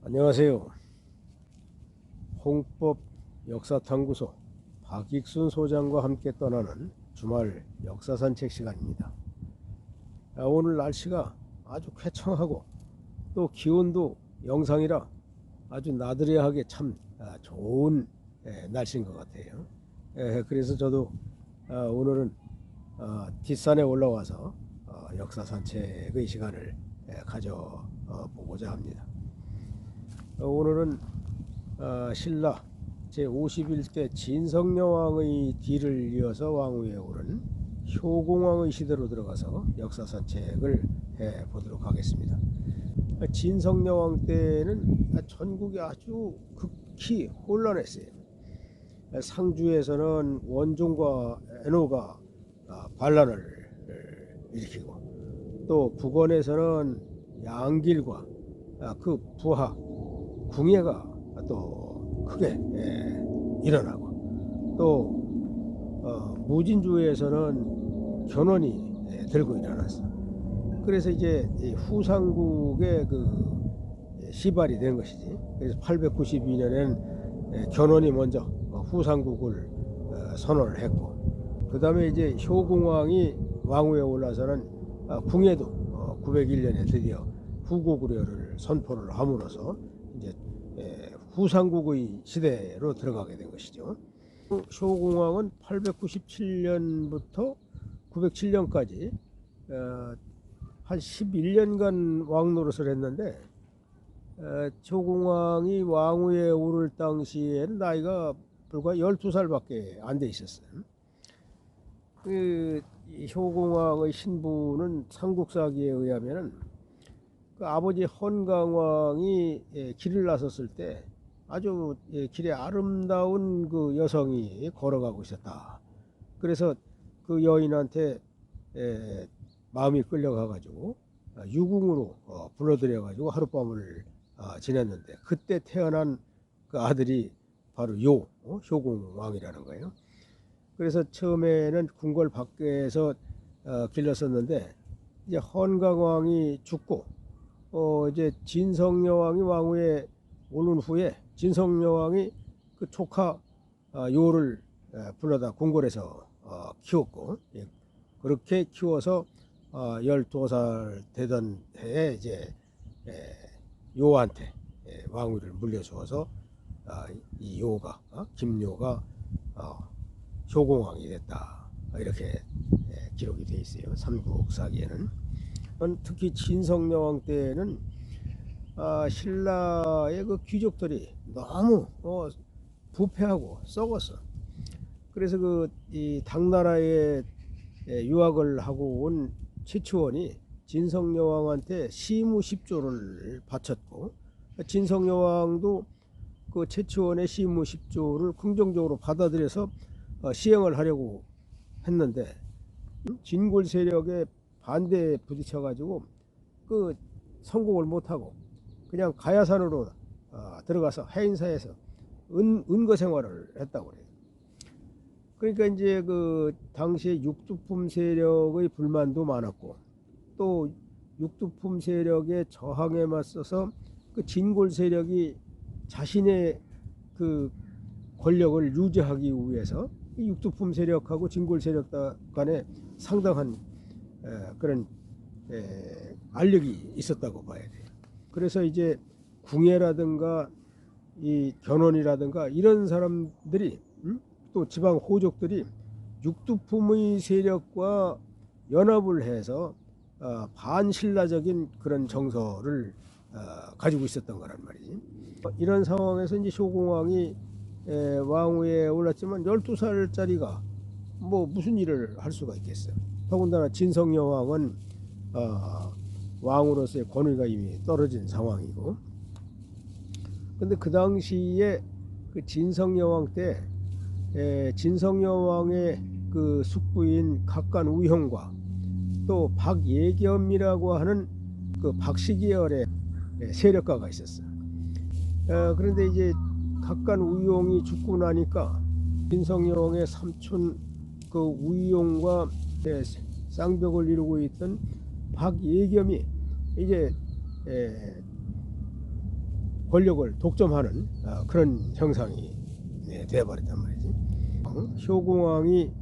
안녕하세요. 홍법 역사탐구소 박익순 소장과 함께 떠나는 주말 역사 산책 시간입니다. 오늘 날씨가 아주 쾌청하고 또 기온도 영상이라 아주 나들이하게 참 좋은 날씨인 것 같아요. 그래서 저도 오늘은 뒷산에 올라와서 역사 산책의 시간을 가져보고자 합니다. 오늘은 신라 제51대 진성여왕의 뒤를 이어서 왕위에 오른 효공왕의 시대로 들어가서 역사 산책을 해보도록 하겠습니다. 진성여왕 때는 전국이 아주 극히 혼란했어요. 상주에서는 원종과 애노가 반란을 일으키고, 또 북원에서는 양길과 그 부하 궁예가 또 크게 일어나고, 또 무진주에서는 견훤이 들고 일어났어. 그래서 이제 후삼국의 그 시발이 된 것이지. 그래서 892년에는 견훤이 먼저 후삼국을 선언을 했고, 그 다음에 이제 효공왕이 왕위에 올라서는 궁예도 901년에 드디어 후고구려를 선포를 함으로써 이제 후삼국의 시대로 들어가게 된 것이죠. 효공왕은 897년부터 907년까지 한 11년간 왕노릇을 했는데, 효공왕이 왕위에 오를 당시에는 나이가 불과 12살밖에 안 돼 있었어요. 그 효공왕의 신부는 삼국사기에 의하면은 그 아버지 헌강왕이 길을 나섰을 때 아주 길에 아름다운 그 여성이 걸어가고 있었다. 그래서 그 여인한테 마음이 끌려가 가지고 유궁으로 불러들여 가지고 하룻밤을 지냈는데, 그때 태어난 그 아들이 바로 효공왕이라는 거예요. 그래서 처음에는 궁궐 밖에서 길렀었는데, 이제 헌강왕이 죽고 이제 진성여왕이 왕위에 오른 후에 진성여왕이 그 조카 요를 불러다 궁궐에서 키웠고, 그렇게 키워서 12살 되던 해에 이제 요한테 왕위를 물려주어서 이 요가 김요가 효공왕이 됐다, 이렇게 기록이 되어 있어요, 삼국사기에는. 특히 진성여왕 때는 신라의 그 귀족들이 너무 부패하고 썩었어. 그래서 이 당나라에 유학을 하고 온 최치원이 진성여왕한테 시무 10조를 바쳤고, 진성여왕도 그 최치원의 시무 10조를 긍정적으로 받아들여서 시행을 하려고 했는데, 진골 세력에 반대에 부딪혀 가지고 그 성공을 못하고 그냥 가야산으로 들어가서 해인사에서 은거 생활을 했다고 그래요. 그러니까 이제 그 당시에 육두품 세력의 불만도 많았고, 또 육두품 세력의 저항에 맞서서 그 진골 세력이 자신의 그 권력을 유지하기 위해서 이 육두품 세력하고 진골 세력 간에 상당한 그런 알력이 있었다고 봐야 돼요. 그래서 이제 궁예라든가 이 견훤이라든가 이런 사람들이 또 지방 호족들이 육두품의 세력과 연합을 해서 반신라적인 그런 정서를 가지고 있었던 거란 말이지. 이런 상황에서 이제 효공왕이 왕위에 올랐지만 12살짜리가 뭐 무슨 일을 할 수가 있겠어요. 더군다나 진성여왕은 왕으로서의 권위가 이미 떨어진 상황이고, 근데 그 당시에 그 진성여왕 때 진성여왕의 그 숙부인 각간우형과 또 박예겸이라고 하는 그 박씨계열의 세력가가 있었어요. 그런데 이제 각간우용이 죽고 나니까 진성여왕의 삼촌 그 우용과 쌍벽을 이루고 있던 박예겸이 이제 권력을 독점하는 그런 형상이 되어버렸단 말이지. 효공왕이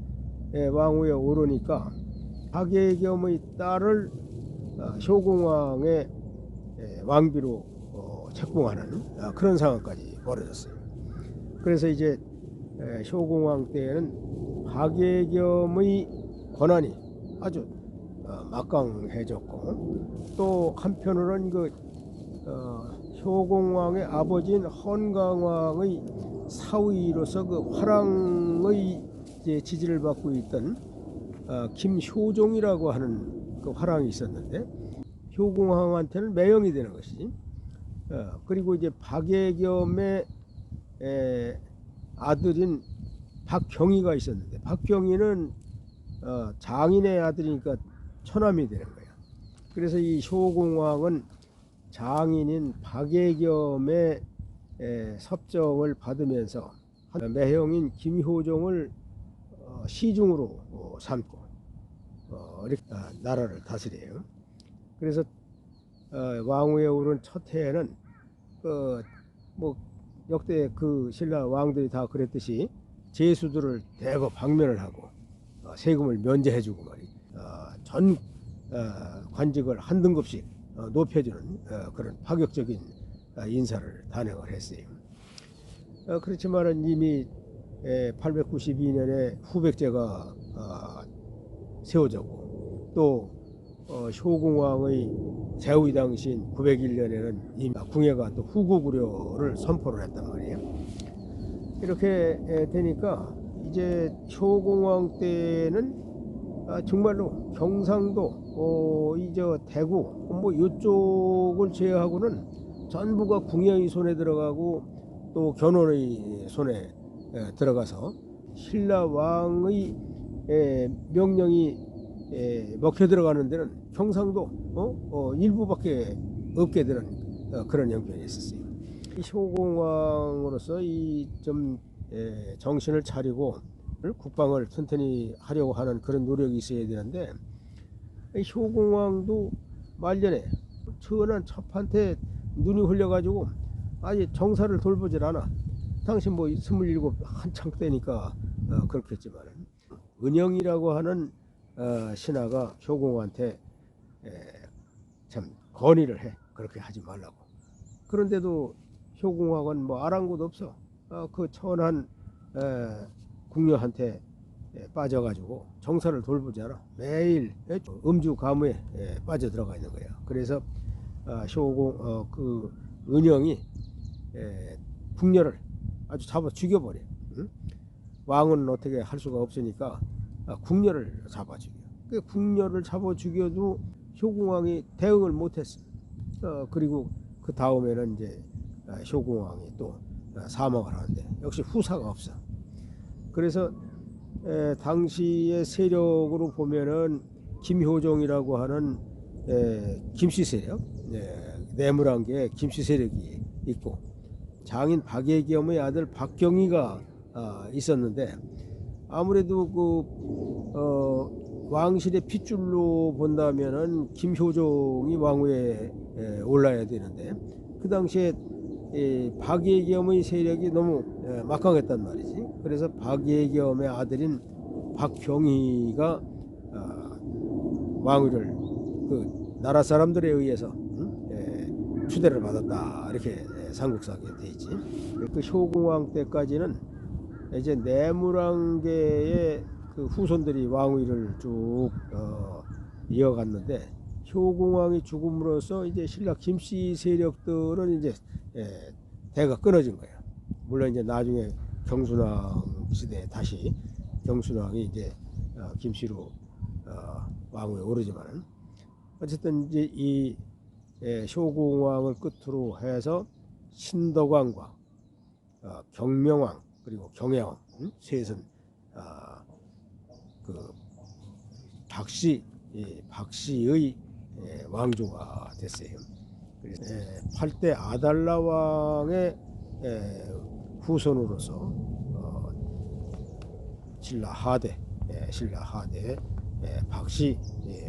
왕위에 오르니까 박예겸의 딸을 효공왕의 왕비로 책봉하는 그런 상황까지 벌어졌어요. 그래서 이제 효공왕 때에는 박예겸의 권한이 아주 막강해졌고, 또 한편으로는 효공왕의 아버지인 헌강왕의 사위로서 화랑의 지지를 받고 있던 김효종이라고 하는 그 화랑이 있었는데, 효공왕한테는 매형이 되는 것이지. 그리고 이제 박예겸의 아들인 박경희가 있었는데, 박경희는 장인의 아들이니까 처남이 되는 거야. 그래서 이 효공왕은 장인인 박예겸의 섭정을 받으면서 매형인 김효종을 시중으로 삼고 이렇게 나라를 다스려요. 그래서 왕위에 오른 첫 해에는 뭐 역대 그 신라 왕들이 다 그랬듯이 제수들을 대거 방면을 하고 세금을 면제해주고 전 관직을 한 등급씩 높여주는 그런 파격적인 인사를 단행을 했어요. 그렇지만은 이미 892년에 후백제가 세워졌고, 또 효공왕의 제위 당시인 901년에는 이미 궁예가 또 후고구려를 선포를 했단 말이에요. 이렇게 되니까 이제 효공왕 때는 정말로 경상도, 대구 뭐 이쪽을 제외하고는 전부가 궁예의 손에 들어가고 또 견훤의 손에 들어가서 신라 왕의 명령이 먹혀 들어가는 데는 경상도 일부밖에 없게 되는 그런 형편이 있었어요. 이 효공왕으로서 좀 정신을 차리고 국방을 튼튼히 하려고 하는 그런 노력이 있어야 되는데, 효공왕도 말년에 천한 첩한테 눈이 흘려가지고 아예 정사를 돌보질 않아. 당시 뭐 27 한창 때니까 그렇겠지만, 은영이라고 하는 신하가 효공한테 참 건의를 해. 그렇게 하지 말라고. 그런데도 효공왕은 뭐 아랑곳 없어. 그 천한 궁녀한테 빠져가지고 정사를 돌보지 않아. 매일 음주 가무에 빠져들어가 있는 거야. 그래서 그 은영이 궁녀를 아주 잡아 죽여버려. 응? 왕은 어떻게 할 수가 없으니까 궁녀를 잡아 죽여. 그 궁녀를 잡아 죽여도 효공왕이 대응을 못했어. 그리고 그 다음에는 이제 효공왕이 또 사망을 하는데 역시 후사가 없어. 그래서 당시의 세력으로 보면은 김효종이라고 하는 김씨 세력, 내무랑계에 김씨 세력이 있고, 장인 박예겸의 아들 박경희가 있었는데, 아무래도 왕실의 핏줄로 본다면은 김효종이 왕위에 올라야 되는데, 그 당시에 박예겸의 세력이 너무 막강했단 말이지. 그래서 박예겸의 아들인 박경희가 왕위를 그 나라 사람들에 의해서 추대를 받았다, 이렇게 삼국사기에 돼 있지. 그 효공왕 때까지는 이제 내무랑계의 그 후손들이 왕위를 쭉 이어갔는데, 효공왕이 죽음으로써 이제 신라 김씨 세력들은 이제 대가 끊어진 거예요. 물론 이제 나중에 경순왕 시대에 다시 경순왕이 이제 김씨로 왕위에 오르지만은, 어쨌든 이제 이 효공왕을 끝으로 해서 신덕왕과 경명왕 그리고 경혜왕 셋은 그 박씨의 왕조가 됐어요. 그래서 8대 아달라 왕의 후손으로서 신라 하대 박씨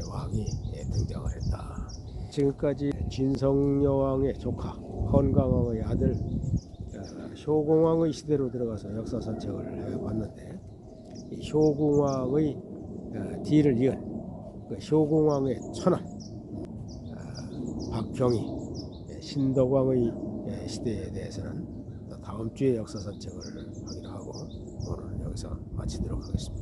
왕이 등장을 했다. 지금까지 진성여왕의 조카 헌강왕의 아들 효공왕의 시대로 들어가서 역사 산책을 해봤는데, 이 효공왕의 뒤를 이은 그 효공왕의 천원 박경희 신덕왕의 시대에 대해서는 다음 주에 역사 산책을 하기로 하고 오늘은 여기서 마치도록 하겠습니다.